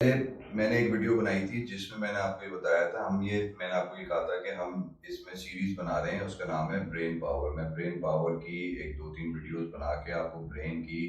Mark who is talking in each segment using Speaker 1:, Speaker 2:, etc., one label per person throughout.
Speaker 1: मैंने एक वीडियो बनाई थी जिसमें मैंने आपको ये बताया था मैंने आपको ये कहा था कि हम इसमें सीरीज बना रहे हैं। उसका नाम है ब्रेन पावर। मैं ब्रेन पावर की एक दो तीन वीडियोस बना के आपको ब्रेन की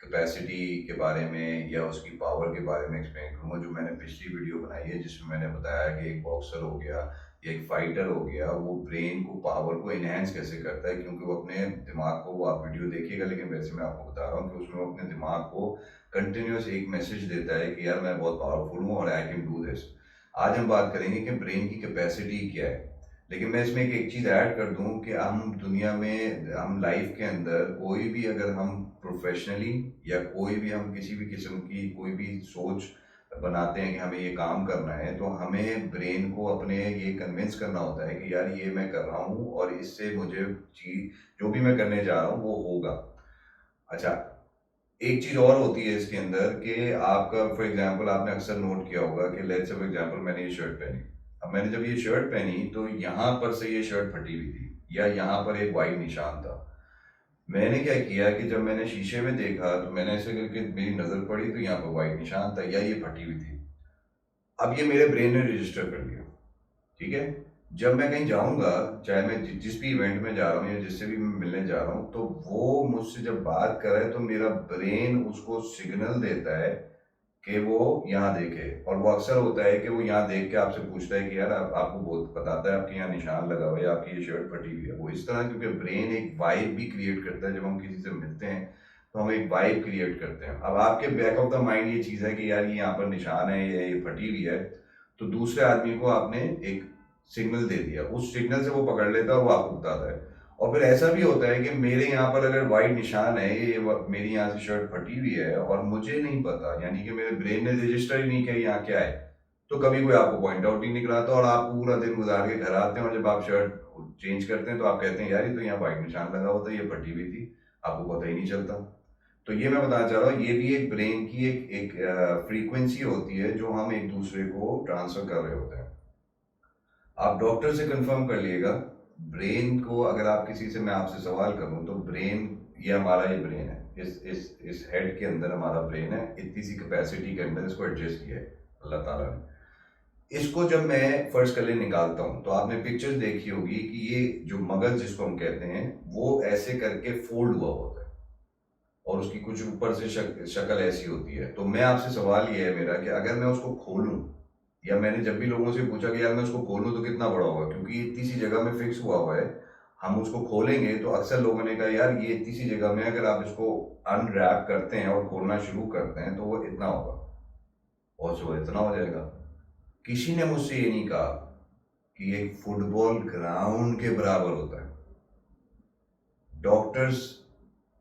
Speaker 1: कैपेसिटी के बारे में या उसकी पावर के बारे में एक्सप्लेन करूंगा। जो मैंने पिछली वीडियो बनाई है जिसमें मैंने बताया कि एक बॉक्सर हो गया या एक फाइटर हो गया, वो ब्रेन को पावर को इनहेंस कैसे करता है, क्योंकि वो अपने दिमाग को, वो आप वीडियो देखिएगा लेकिन वैसे मैं आपको बता रहा हूँ कि उसमें वो अपने दिमाग को कंटिन्यूअस एक मैसेज देता है कि यार मैं बहुत पावरफुल हूँ और आई कैन डू दिस। आज हम बात करेंगे कि ब्रेन की कैपेसिटी क्या है। लेकिन मैं इसमें एक चीज़ ऐड कर दूं कि हम दुनिया में, हम लाइफ के अंदर कोई भी, अगर हम प्रोफेशनली या कोई भी हम किसी भी किस्म की कोई भी सोच बनाते हैं कि हमें ये काम करना है, तो हमें ब्रेन को अपने ये कन्विंस करना होता है कि यार ये मैं कर रहा हूँ और इससे मुझे चीज, जो भी मैं करने जा रहा हूँ वो होगा। अच्छा, एक चीज और होती है इसके अंदर कि आपका, फॉर एग्जांपल, आपने अक्सर नोट किया होगा कि लेट्स से फॉर एग्जांपल मैंने ये शर्ट पहनी। अब मैंने जब ये शर्ट पहनी तो यहाँ पर से ये शर्ट फटी हुई थी या यहाँ पर एक वाइट निशान था। मैंने क्या किया कि जब मैंने शीशे में देखा तो मैंने ऐसे करके मेरी नजर पड़ी तो यहाँ पर वाइट निशान था या ये फटी हुई थी। अब ये मेरे ब्रेन ने रजिस्टर कर लिया। ठीक है। जब मैं कहीं जाऊंगा, चाहे मैं जिस भी इवेंट में जा रहा हूँ या जिससे भी मैं मिलने जा रहा हूँ, तो वो मुझसे जब बात करे तो मेरा ब्रेन उसको सिग्नल देता है कि वो यहाँ देखे। और वो अक्सर होता है कि वो यहाँ देख के आपसे पूछता है कि यार आपको बहुत बताता है आपके यहाँ निशान लगा हुआ है, आपकी ये शर्ट फटी हुई है। वो इस तरह, क्योंकि ब्रेन एक वाइब भी क्रिएट करता है। जब हम किसी से मिलते हैं तो हम एक वाइब क्रिएट करते हैं। अब आपके बैक ऑफ द माइंड ये चीज़ है कि यार ये यहाँ पर निशान है, ये फटी हुई है, तो दूसरे आदमी को आपने एक सिग्नल दे दिया, उस सिग्नल से वो पकड़ लेता है और वो आपको बताता है। और फिर ऐसा भी होता है कि मेरे यहाँ पर अगर वाइट निशान है, ये मेरी यहाँ से शर्ट फटी हुई है और मुझे नहीं पता, यानी कि मेरे ब्रेन ने रजिस्टर ही नहीं किया यहाँ क्या है, तो कभी कोई आपको पॉइंट आउट नहीं निकलाता और आप पूरा दिन गुजार के घर आते हैं और जब आप शर्ट चेंज करते हैं तो आप कहते हैं यार ये तो यहाँ वाइट निशान लगा हुआ था, ये फटी हुई थी, आपको पता ही नहीं चलता। तो ये मैं बताना चाह रहा हूँ, ये भी एक ब्रेन की एक एक फ्रीक्वेंसी होती है जो हम एक दूसरे को ट्रांसफर कर रहे होते हैं। आप डॉक्टर से कंफर्म कर लिएगा। ब्रेन को अगर आप किसी से, मैं आपसे सवाल करूं तो ब्रेन, ये हमारा ये ब्रेन है, इस हेड के अंदर हमारा ब्रेन है, इतनी सी कैपेसिटी के अंदर इसको एडजस्ट किया है अल्लाह ताला ने। इसको जब मैं फर्स्ट कर निकालता हूं तो आपने पिक्चर्स देखी होगी कि ये जो मगज जिसको हम कहते हैं वो ऐसे करके फोल्ड हुआ होता है और उसकी कुछ ऊपर से शक्ल ऐसी होती है। तो मैं आपसे सवाल ये है मेरा कि अगर मैं उसको खोलूं, या मैंने जब भी लोगों से पूछा कि यार मैं उसको खोलूं तो कितना बड़ा होगा, क्योंकि इतनी सी जगह में फिक्स हुआ हुआ है, हम उसको खोलेंगे तो अक्सर लोगों ने कहा यार ये इतनी सी जगह में अगर आप इसको अनरैप करते हैं और खोलना शुरू करते हैं तो वो इतना होगा और वो इतना हो जाएगा। किसी ने मुझसे ये नहीं कहा कि एक फुटबॉल ग्राउंड के बराबर होता है। डॉक्टर्स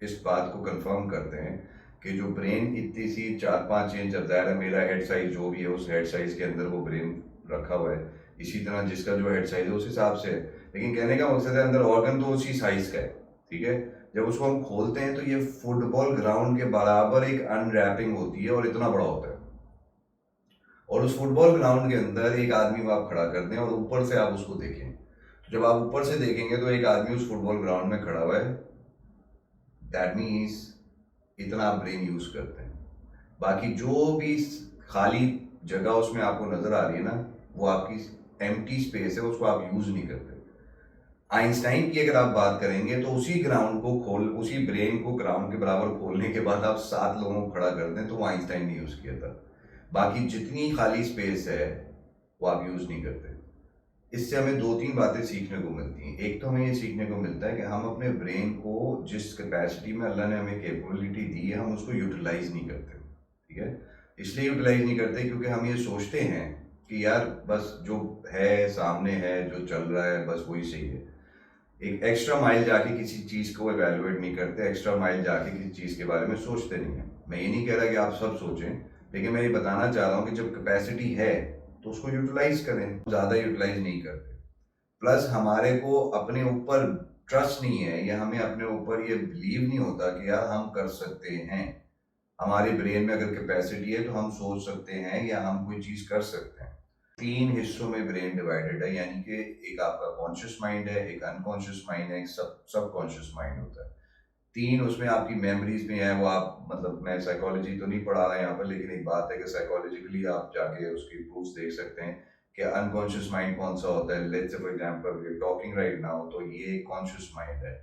Speaker 1: इस बात को कंफर्म करते हैं कि जो ब्रेन इतनी सी 4-5 इंच, अब ज़ाहिर है मेरा हेड साइज जो भी है उस हेड साइज के अंदर वो ब्रेन रखा हुआ है, इसी तरह जिसका जो हेड साइज है उस हिसाब से है। लेकिन कहने का मकसद है अंदर ऑर्गन तो उसी साइज का है। ठीक है। जब उसको हम खोलते हैं तो ये फुटबॉल ग्राउंड के बराबर एक अनरैपिंग होती है और इतना बड़ा होता है। और उस फुटबॉल ग्राउंड के अंदर एक आदमी को आप खड़ा कर दें और ऊपर से आप उसको देखें, तो जब आप ऊपर से देखेंगे तो एक आदमी उस फुटबॉल ग्राउंड में खड़ा हुआ है। दैट मीन्स इतना आप ब्रेन यूज करते हैं। बाकी जो भी खाली जगह उसमें आपको नजर आ रही है ना, वो आपकी एम्प्टी स्पेस है, उसको आप यूज नहीं करते। आइंस्टाइन की अगर आप बात करेंगे तो उसी ग्राउंड को खोल, उसी ब्रेन को ग्राउंड के बराबर खोलने के बाद आप 7 लोगों को खड़ा कर दें तो वो आइंस्टाइन ने यूज किया था। बाकी जितनी खाली स्पेस है वो आप यूज नहीं करते। इससे हमें दो तीन बातें सीखने को मिलती हैं। एक तो हमें ये सीखने को मिलता है कि हम अपने ब्रेन को जिस कैपेसिटी में अल्लाह ने हमें कैपेबिलिटी दी है हम उसको यूटिलाइज नहीं करते। ठीक है। इसलिए यूटिलाइज नहीं करते क्योंकि हम ये सोचते हैं कि यार बस जो है सामने है, जो चल रहा है बस वही सही है। एक एक्स्ट्रा माइल जाके किसी चीज़ को एवेलुएट नहीं करते, एक्स्ट्रा माइल जाके किसी चीज़ के बारे में सोचते नहीं है। मैं ये नहीं कह रहा कि आप सब सोचें, लेकिन मैं ये बताना चाह रहा हूँ कि जब कैपेसिटी है तो उसको यूटिलाइज करें, ज़्यादा यूटिलाइज नहीं करते। प्लस हमारे को अपने ऊपर ट्रस्ट नहीं है या हमें अपने ऊपर ये बिलीव नहीं होता कि यार हम कर सकते हैं। हमारे ब्रेन में अगर कैपेसिटी है तो हम सोच सकते हैं या हम कोई चीज़ कर सकते हैं। 3 हिस्सों में ब्रेन डिवाइडेड है, यानी कि एक आपका कॉन्शियस माइंड है, एक अनकॉन्शियस माइंड है, एक सबकॉन्शियस माइंड होता है। 3 उसमें आपकी मेमोरीज भी हैं, वो आप मतलब मैं साइकोलॉजी तो नहीं पढ़ा रहा यहाँ पर, लेकिन एक बात है कि साइकोलॉजिकली आप जाके उसकी प्रूफ्स देख सकते हैं कि अनकॉन्शियस माइंड कौन सा होता है। Let's say for example we are talking right now, तो ये कॉन्शियस माइंड है।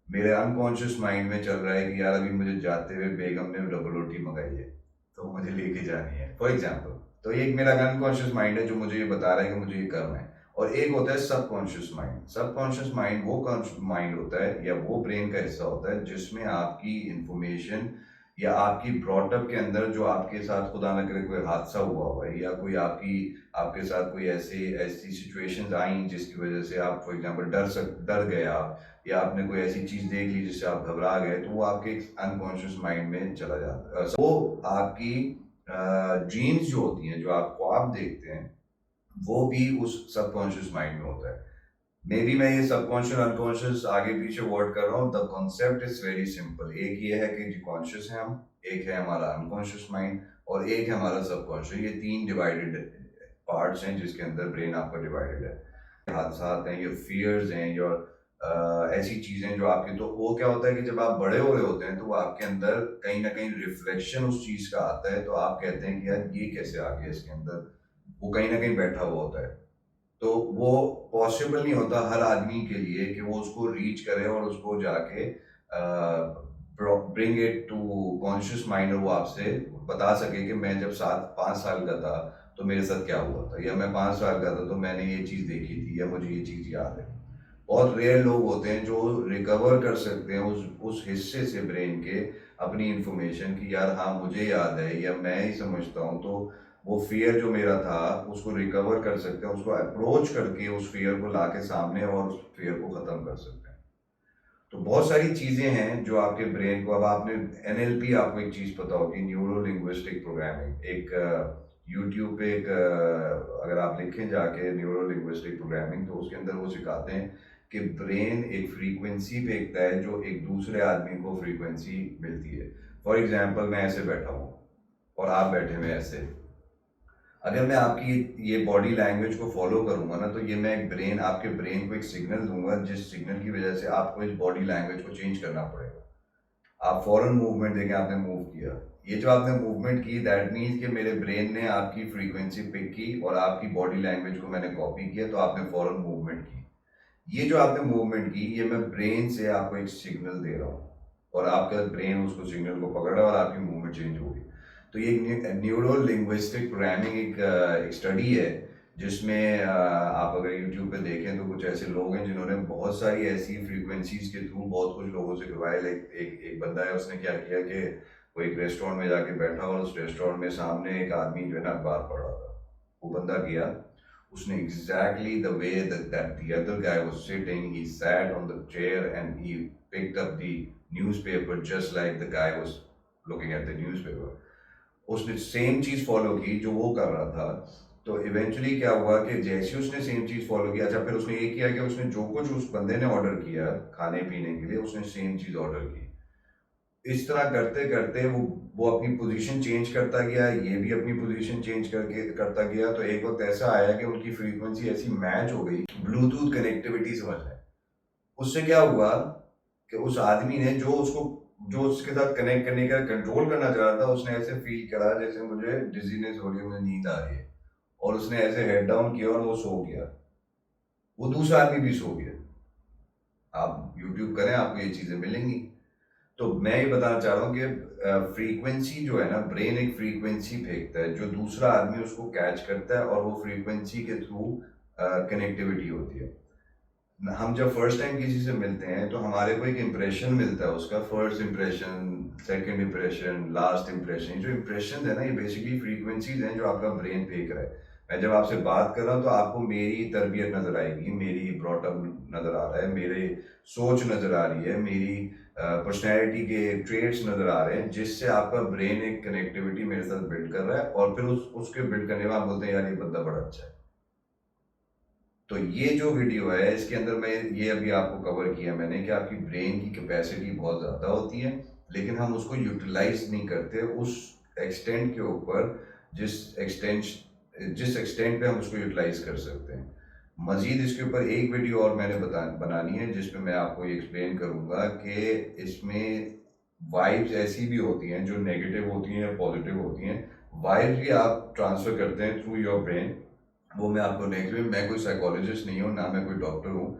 Speaker 1: मेरे अनकॉन्शियस माइंड में चल रहा है कि यार अभी मुझे जाते हुए बेगम ने डबल रोटी मंगाई है, तो मुझे लेके जानी है फॉर एग्जांपल। तो एक मेरा अनकॉन्शियस माइंड है जो मुझे ये बता रहा है कि मुझे ये करना है। और एक होता है सबकॉन्शियस माइंड। सबकॉन्शियस माइंड वो माइंड होता है या वो ब्रेन का हिस्सा होता है जिसमें आपकी इंफॉर्मेशन या आपकी ब्रॉटअप के अंदर जो आपके साथ खुदा न करे कोई हादसा हुआ है, या कोई आपके साथ कोई ऐसी सिचुएशंस आई जिसकी वजह से आप फॉर एग्जांपल डर गए आप, या आपने कोई ऐसी चीज देख ली जिससे आप घबरा गए, तो वो आपके अनकॉन्शियस माइंड में चला जाता है। वो आपकी ड्रीम्स जो होती हैं, जो आप ख्वाब देखते हैं, वो भी उस सबकॉन्शियस माइंड में होता है। मे बी मैं ये सबकॉन्शियस अनकॉन्शियस आगे पीछे वर्ड कर रहा हूँ। The concept is very simple. एक ये है कि जो कॉन्शियस है हम, एक है हमारा अनकॉन्शियस माइंड, और एक है हमारा सबकॉन्शियस। ये 3 डिवाइडेड पार्ट्स हैं जिसके अंदर ब्रेन आपका डिवाइडेड है। हादसा हैं, योर फियर्स हैं, योर ऐसी चीजें जो आपके, तो वो क्या होता है कि जब आप बड़े हो रहे होते हैं तो वो आपके अंदर कहीं ना कहीं रिफ्लेक्शन उस चीज का आता है, तो आप कहते हैं कि यार ये कैसे आ गया इसके अंदर, वो कहीं ना कहीं बैठा हुआ होता है। तो वो पॉसिबल नहीं होता हर आदमी के लिए कि वो उसको रीच करे और उसको जाके bring it to conscious mind, और वो आपसे बता सके कि मैं जब 5 साल का था तो मेरे साथ क्या हुआ था, या मैं 5 साल का था तो मैंने ये चीज़ देखी थी, या मुझे ये चीज़ याद है। बहुत रेयर लोग होते हैं जो रिकवर कर सकते हैं उस हिस्से से ब्रेन के अपनी इंफॉर्मेशन की, यार हाँ मुझे याद है या मैं ही समझता हूँ, तो वो फियर जो मेरा था उसको रिकवर कर सकते हैं, उसको अप्रोच करके उस फियर को लाके सामने और उस फियर को खत्म कर सकते हैं। तो बहुत सारी चीजें हैं जो आपके ब्रेन को, अब आपने एनएलपी, आपको एक चीज पता होगी, न्यूरो लिंग्विस्टिक प्रोग्रामिंग, एक यूट्यूब पे एक अगर आप लिखें जाके न्यूरो लिंग्विस्टिक प्रोग्रामिंग, तो उसके अंदर वो सिखाते हैं कि ब्रेन एक फ्रीक्वेंसी फेंकता है जो एक दूसरे आदमी को फ्रीक्वेंसी मिलती है। फॉर एग्जाम्पल मैं ऐसे बैठा हूँ और आप बैठे हुए ऐसे, अगर मैं आपकी ये बॉडी लैंग्वेज को फॉलो करूंगा ना, तो ये मैं आपके ब्रेन को एक सिग्नल दूंगा, जिस सिग्नल की वजह से आपको इस बॉडी लैंग्वेज को चेंज करना पड़ेगा। आप फॉरन मूवमेंट देखें, आपने मूव किया, ये जो आपने मूवमेंट की, दैट मीन्स कि मेरे ब्रेन ने आपकी फ्रीक्वेंसी पिक की और आपकी बॉडी लैंग्वेज को मैंने कॉपी किया, तो आपने फॉरन मूवमेंट की। ये जो आपने मूवमेंट की, ये मैं ब्रेन से आपको एक सिग्नल दे रहा हूँ, और आपका ब्रेन उसको सिग्नल को पकड़ रहा है और आपकी मूवमेंट चेंज होगी। तो ये न्यूरो लिंग्विस्टिक प्रोग्रामिंग एक स्टडी है जिसमें आप अगर यूट्यूब पे देखें तो कुछ ऐसे लोग हैं जिन्होंने बहुत सारी ऐसी फ्रीक्वेंसीज के थ्रू बहुत कुछ लोगों से करवाया। लाइक एक बंदा है, उसने क्या किया कि वो एक रेस्टोरेंट में जाके बैठा और उस रेस्टोरेंट में सामने एक आदमी जो है ना अखबार पढ़ रहा था। वो बंदा गया, उसने exactly the way that the other guy was sitting, he sat on the chair and he picked up the newspaper just like the guy was looking at the newspaper. उसने सेम चीज फॉलो की जो वो कर रहा था। तो eventually क्या हुआ कि जैसे उसने सेम चीज फॉलो किया, अच्छा फिर उसने ये किया कि उसने जो कुछ उस बंदे ने ऑर्डर किया खाने पीने के लिए, उसने सेम चीज ऑर्डर की। इस तरह करते करते वो अपनी पोजीशन चेंज करता गया, ये भी अपनी पोजीशन चेंज करके करता गया। तो एक वक्त ऐसा आया कि उनकी फ्रीक्वेंसी ऐसी मैच हो गई, ब्लूटूथ कनेक्टिविटी समझ लें। उससे क्या हुआ कि उस आदमी ने जो उसके साथ कनेक्ट करने का कंट्रोल करना चाह रहा था, उसने ऐसे फील करा जैसे मुझे डिजीनेस हो रही है, मुझे नींद आ रही है, और उसने ऐसे हेड डाउन किया और वो सो गया। वो दूसरा आदमी भी सो गया। आप यूट्यूब करें, आपको ये चीजें मिलेंगी। तो मैं ये बताना चाह रहा हूँ कि फ्रीक्वेंसी जो है ना, ब्रेन एक फ्रीक्वेंसी फेंकता है जो दूसरा आदमी उसको कैच करता है, और वो फ्रीक्वेंसी के थ्रू कनेक्टिविटी होती है। हम जब फर्स्ट टाइम किसी से मिलते हैं तो हमारे को एक इम्प्रेशन मिलता है, उसका first impression, second impression, last impression. जो इम्प्रेशन है ना, ये बेसिकली फ्रीक्वेंसीज हैं जो आपका ब्रेन फेंक रहा है। मैं जब आपसे बात कर रहा हूँ तो आपको मेरी तरबियत नजर आएगी, मेरी ब्रॉटअप नजर आ रहा है, मेरे सोच नजर आ रही है, मेरी पर्सनैलिटी के ट्रेड्स नजर आ रहे हैं, जिससे आपका ब्रेन एक कनेक्टिविटी मेरे साथ बिल्ड कर रहा है, और फिर उसके बिल्ड करने में आप बोलते हैं यार ये बंदा बड़ा अच्छा है। तो ये जो वीडियो है इसके अंदर मैं ये अभी आपको कवर किया मैंने कि आपकी ब्रेन की कैपेसिटी बहुत ज़्यादा होती है, लेकिन हम उसको यूटिलाइज नहीं करते उस एक्सटेंट के ऊपर जिस एक्सटेंट पे हम उसको यूटिलाइज कर सकते हैं। मज़ीद इसके ऊपर एक वीडियो और मैंने बनानी है जिसमें मैं आपको ये एक्सप्लेन करूँगा कि इसमें वाइब्स ऐसी भी होती हैं जो नेगेटिव होती हैं या पॉजिटिव होती हैं। वाइब्स भी आप ट्रांसफ़र करते हैं थ्रू योर ब्रेन। वो मैं आपको नेक्स्ट में, मैं कोई साइकोलॉजिस्ट नहीं हूँ, ना मैं कोई डॉक्टर हूँ।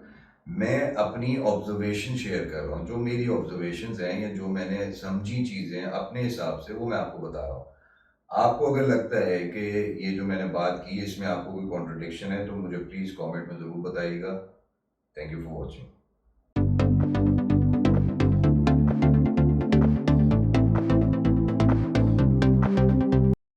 Speaker 1: मैं अपनी ऑब्ज़र्वेशन शेयर कर रहा हूँ। जो मेरी ऑब्ज़र्वेशंस हैं या जो मैंने समझी चीज़ें अपने हिसाब से वो मैं आपको बता रहा हूँ। आपको अगर लगता है कि ये जो मैंने बात की इसमें आपको कोई कॉन्ट्रडिक्शन है तो मुझे प्लीज़ कमेंट में ज़रूर बताइएगा। Thank you for watching.